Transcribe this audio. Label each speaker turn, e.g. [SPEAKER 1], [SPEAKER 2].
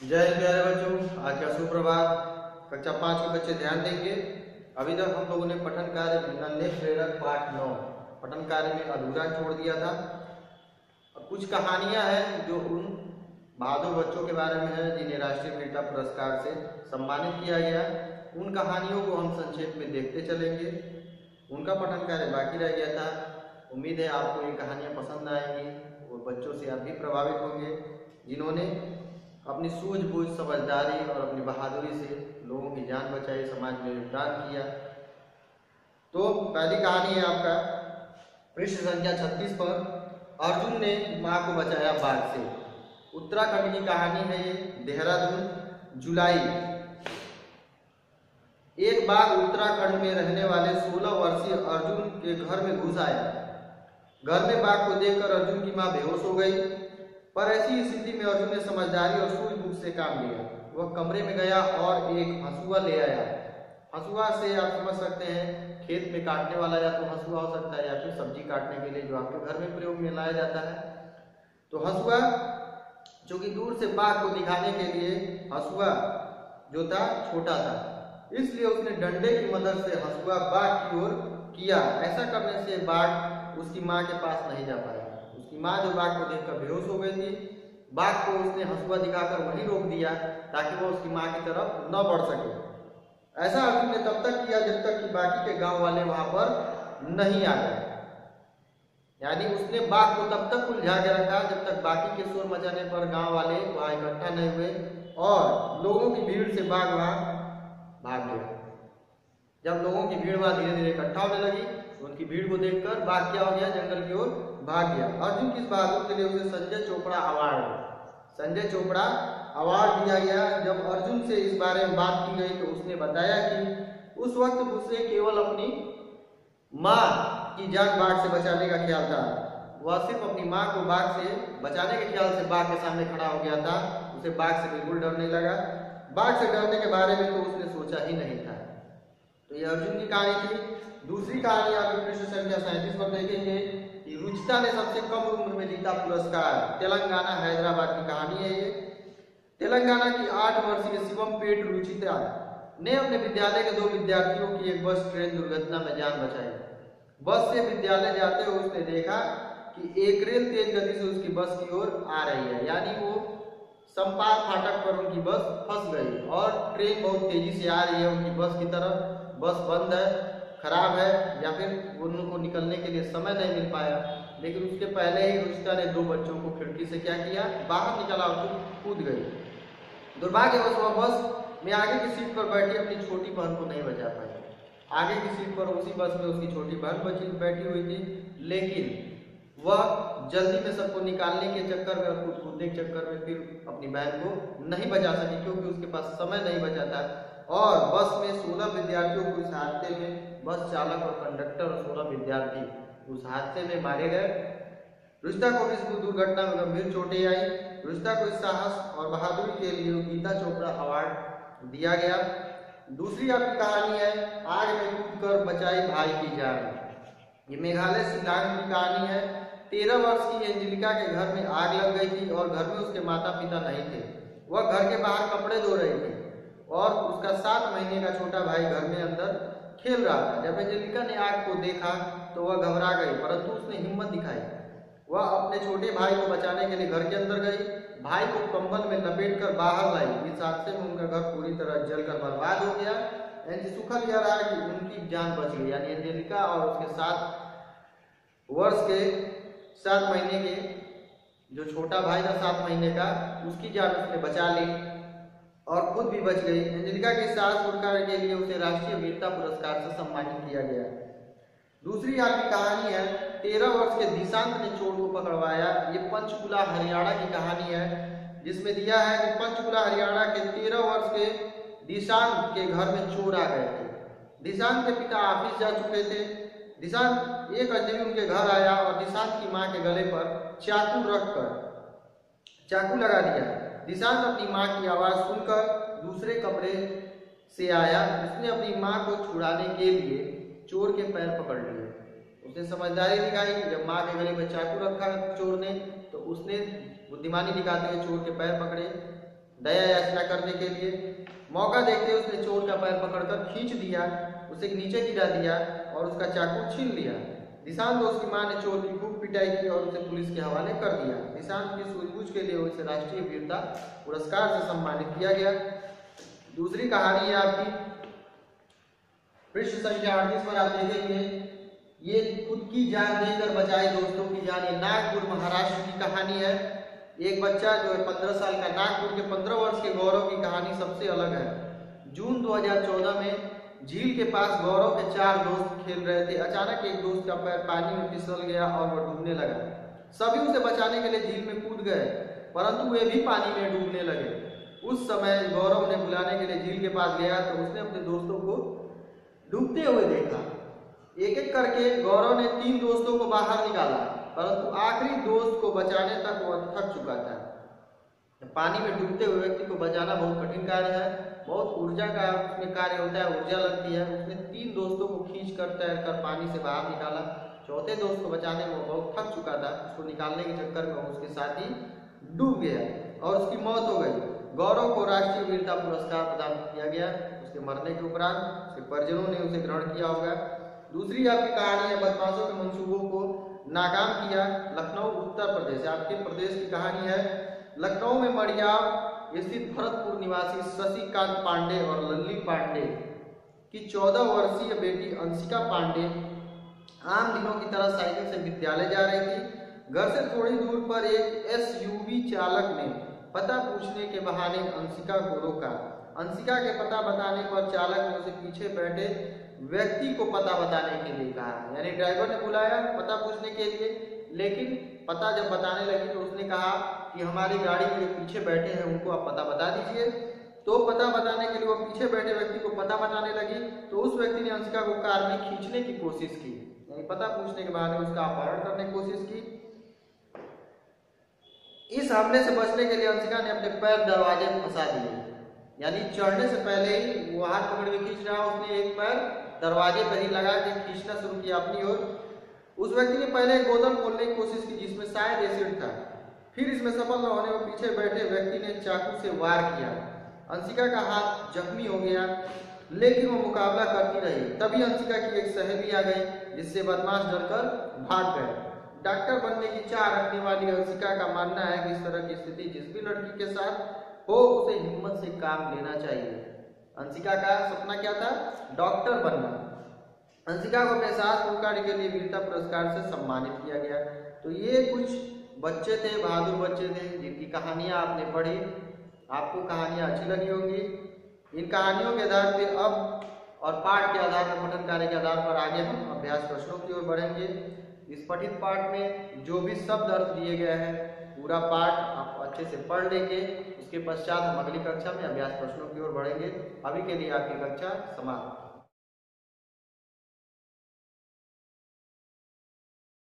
[SPEAKER 1] जय हिंद प्यारे बच्चों, आज का सुप्रभात। कक्षा 5 के बच्चे ध्यान देंगे। अभी तक हम लोगों ने पठन कार्य नन्हे प्रेरक पाठ 9 पठन कार्य में अधूरा छोड़ दिया था। और कुछ कहानियां हैं जो उन बहादुर बच्चों के बारे में है जिन्हें राष्ट्रीय वीरता पुरस्कार से सम्मानित किया गया। उन कहानियों को हम संक्षेप में देखते चलेंगे। उनका पठन कार्य बाकी रह गया था। उम्मीद है आपको ये कहानियां पसंद आएंगी और बच्चों से आप भी प्रभावित होंगे जिन्होंने अपनी सूझबूझ, समझदारी और अपनी बहादुरी से लोगों की जान बचाई, समाज में योगदान किया। तो पहली कहानी है आपका पृष्ठ संख्या 36 पर। अर्जुन ने मां को बचाया बाघ से। उत्तराखंड की कहानी है ये, देहरादून, जुलाई। एक बाघ उत्तराखंड में रहने वाले 16 वर्षीय अर्जुन के घर में घुस आया। घर में बाघ को देखकर अर्जुन की मां बेहोश हो गई। पर ऐसी स्थिति में अर्जुन ने समझदारी और सूझबूझ से काम लिया। वह कमरे में गया और एक हंसुआ ले आया। हंसुआ से आप समझ सकते हैं खेत में काटने वाला या तो हंसुआ हो सकता है या फिर सब्जी काटने के लिए जो आपके घर में प्रयोग में लाया जाता है। तो हंसुआ जो कि दूर से बाघ को दिखाने के लिए हंसुआ जो था छोटा था, इसलिए उसने डंडे की मदद से हंसुआ बाघ की ओर किया। ऐसा करने से बाघ उसकी मां के पास नहीं जा पाया। उसकी मां जो बाघ को देखकर बेहोश हो गई थी, बाघ को उसने हंसुआ दिखाकर वहीं रोक दिया ताकि वो उसकी मां की तरफ न बढ़ सके। ऐसा अर्जुन ने तब तक किया जब तक कि बाकी के गांव वाले वहां पर नहीं आ गए। यानी उसने बाघ को तब तक उलझा के रखा जब तक बाकी के शोर मचाने पर गांव वाले वहां इकट्ठा नहीं हुए और लोगों की भीड़ से बाघ वहां भाग गया। जब लोगों की भीड़ वहां धीरे धीरे इकट्ठा होने लगी, उनकी भीड़ को देखकर बाघ क्या हो गया, जंगल की ओर भाग गया। अर्जुन की इस बहादुरी के लिए उसे संजय चोपड़ा अवार्ड दिया गया। जब अर्जुन से इस बारे में बात की गई तो उसने बताया कि उस वक्त उसे केवल अपनी मां की जान बाघ से बचाने का ख्याल था। वह सिर्फ अपनी मां को बाघ से बचाने के ख्याल से बाघ के सामने खड़ा हो गया था। उसे बाघ से बिल्कुल डर नहीं लगा। बाघ से डरने के बारे में तो उसने सोचा ही नहीं था। तो ये अर्जुन की कहानी थी। दूसरी कहानी आपकी पृष्ठ संख्या 37 पर देखेंगे कि रुचिता ने सबसे कम उम्र में जीता पुरस्कार। तेलंगाना, हैदराबाद की कहानी है ये। तेलंगाना की 8 वर्षीय शिवमपेट रुचिता ने अपने विद्यालय के 2 विद्यार्थियों की एक बस ट्रेन दुर्घटना में जान बचाई। बस से विद्यालय जाते हुए उसने देखा कि एक रेल तेज गति से उसकी बस की ओर आ रही है। यानी वो संपार फाटक पर उनकी बस फंस गई और ट्रेन बहुत तेजी से आ रही है उनकी बस की तरफ। बस बंद है, खराब है या फिर उनको निकलने के लिए समय नहीं मिल पाया। लेकिन उसके पहले ही रुचिता ने 2 बच्चों को खिड़की से क्या किया, बाहर निकाला और कूद गई। दुर्भाग्यवश वह बस में आगे की सीट पर बैठी अपनी छोटी बहन को नहीं बचा पाई। आगे की सीट पर उसी बस में उसकी छोटी बहन बैठी हुई थी, लेकिन वह जल्दी में सबको निकालने के चक्कर में और कूदने के चक्कर में फिर अपनी बहन को नहीं बचा सकी क्योंकि उसके पास समय नहीं बचा था। और बस में 16 विद्यार्थियों को इस हादसे में बस चालक और कंडक्टर और 16 विद्यार्थी उस हादसे में मारे गए। रुचिता को भी इस दुर्घटना में गंभीर चोटें आई। रुचिता को इस साहस और बहादुरी के लिए गीता चोपड़ा अवार्ड दिया गया। दूसरी आपकी कहानी है आग में कूदकर बचाई भाई की जान। ये मेघालय शिलांग की कहानी है। 13 वर्ष की एंजेलिका के घर में आग लग गई थी और घर में उसके माता पिता नहीं थे। वह घर के बाहर कपड़े धो रही थी और उसका 7 महीने का छोटा भाई घर में अंदर खेल रहा था। जब एंजेलिका ने आग को देखा तो वह घबरा गई, परंतु उसने हिम्मत दिखाई। वह अपने छोटे भाई को बचाने के लिए घर के अंदर गई, भाई को कंबल में लपेटकर बाहर लाई। इस हादसे में उनका घर पूरी तरह जलकर बर्बाद हो गया। सुखद यह रहा कि उनकी जान बच गई। यानी एंजेलिका और उसके 7 महीने के जो छोटा भाई था 7 महीने का, उसकी जान उसने बचा ली और खुद भी बच गई। एंजेलिका के साहस पुरस्कार के लिए उसे राष्ट्रीय वीरता पुरस्कार से सम्मानित किया गया। दूसरी आपकी कहानी है 13 वर्ष के दिशांत ने चोर को पकड़वाया। ये पंचकुला हरियाणा की कहानी है जिसमें दिया है कि पंचकुला हरियाणा के 13 वर्ष के दिशांत के घर में चोर आ गए थे। दिशांत के पिता ऑफिस जा चुके थे। दिशांत एक अजनबी उनके घर आया और दिशांत की मां के गले पर चाकू लगा दिया। दिशांत अपनी मां की आवाज सुनकर दूसरे कमरे से आया। उसने अपनी मां को छुड़ाने के लिए चोर के पैर पकड़ लिए। उसने समझदारी दिखाई। जब मां के गले पर चाकू रखा चोर ने तो उसने बुद्धिमानी दिखाते हुए चोर के पैर पकड़े दया याचना करने के लिए। मौका देखते उसने चोर का पैर पकड़कर खींच दिया, उसे नीचे गिरा दिया और उसका चाकू छीन लिया। निशांत और उसकी मां ने चोर की खूब पिटाई की और उसे पुलिस के हवाले कर दिया। निशांत की सूझबूझ के लिए उसे राष्ट्रीय वीरता पुरस्कार से सम्मानित किया गया। दूसरी कहानी है आपकी पृष्ठ संख्या 38 पर आप देखेंगे, ये खुद की जान देकर बचाए दोस्तों की जान। ये नागपुर महाराष्ट्र की कहानी है। एक बच्चा जो है 15 साल का, नागपुर के 15 वर्ष के गौरव की कहानी सबसे अलग है। जून 2014 में झील के पास गौरव के 4 दोस्त खेल रहे थे। अचानक एक दोस्त का पैर पानी में फिसल गया और वह डूबने लगा। सभी उसे बचाने के लिए झील में कूद गए, परंतु वे भी पानी में डूबने लगे। उस समय गौरव ने बुलाने के लिए झील के पास गया तो उसने अपने दोस्तों को डूबते हुए देखा। एक एक करके गौरव ने 3 दोस्तों को बाहर निकाला, परंतु आखिरी दोस्त को बचाने तक वह थक चुका था। पानी में डूबते हुए व्यक्ति को बचाना बहुत कठिन कार्य है, बहुत ऊर्जा का उसमें कार्य होता है, ऊर्जा लगती है। उसने 3 दोस्तों को खींच कर तैरकर पानी से बाहर निकाला। चौथे दोस्त को बचाने में वो बहुत थक चुका था। उसको निकालने के चक्कर में उसके साथी डूब गया और उसकी मौत हो गई। गौरव को राष्ट्रीय वीरता पुरस्कार प्रदान किया गया। उसके मरने के उपरांत उसके परिजनों ने उसे ग्रहण किया होगा। दूसरी आपकी कहानी है बदमाशों के मंसूबों को नाकाम किया, लखनऊ उत्तर प्रदेश। आपके प्रदेश की कहानी है। लखनऊ में मड़ियाव स्थित भरतपुर निवासी शशिकांत पांडे और लल्ली पांडे की 14 वर्षीय बेटी अंशिका पांडे आम दिनों की तरह साइकिल से विद्यालय जा रही थी। घर से थोड़ी दूर पर एक एसयूवी चालक ने पता पूछने के बहाने अंशिका को रोका। अंशिका के पता बताने पर चालक ने उसे पीछे बैठे व्यक्ति को पता बताने के लिए कहा। यानी ड्राइवर ने बुलाया पता पूछने के लिए, लेकिन पता जब बताने लगी तो उसने कहा कि हमारी गाड़ी में जो पीछे बैठे हैं उनको आप पता बता दीजिए। तो पता बताने के लिए वो पीछे बैठे व्यक्ति को पता बताने लगी तो उस व्यक्ति ने अंशिका को कार में खींचने की कोशिश की, यानी पता पूछने के बहाने उसका अपहरण करने की कोशिश की। इस हमले से बचने के लिए अंशिका ने अपने पैर दरवाजे में फंसा दिए, यानी चढ़ने से पहले ही वो हाथ पकड़ के खींच रहा, उसने एक पैर दरवाजे पर ही लगा के खींचना शुरू किया अपनी ओर। उस व्यक्ति ने पहले एक बोतल खोलने की कोशिश की जिसमें शायद एसिड था। फिर इसमें सफल न होने पर पीछे बैठे व्यक्ति ने चाकू से वार किया। अंशिका का हाथ जख्मी हो गया, लेकिन वो मुकाबला करती रही। तभी अंशिका की एक सहेली आ गई जिससे बदमाश डरकर भाग गए। डॉक्टर बनने की चाह रखने वाली अंशिका का मानना है कि इस तरह की स्थिति जिस भी लड़की के साथ हो उसे हिम्मत से काम लेना चाहिए। अंशिका का सपना क्या था? डॉक्टर बनना। अंशिका को अपने साहस पूर्ण कार्य के लिए वीरता पुरस्कार से सम्मानित किया गया। तो ये कुछ बच्चे थे, बहादुर बच्चे थे जिनकी कहानियां आपने पढ़ी। आपको कहानियां अच्छी लगी होंगी। इन कहानियों के आधार पर अब और पाठ के आधार पर, पठन कार्य के आधार पर आगे हम अभ्यास प्रश्नों की ओर बढ़ेंगे। इस पठित पाठ में जो भी शब्द अर्थ दिए गए हैं पूरा पाठ आप अच्छे से पढ़ लेंगे। उसके पश्चात हम अगली कक्षा में अभ्यास प्रश्नों की ओर बढ़ेंगे। अभी के लिए आपकी कक्षा समाप्त।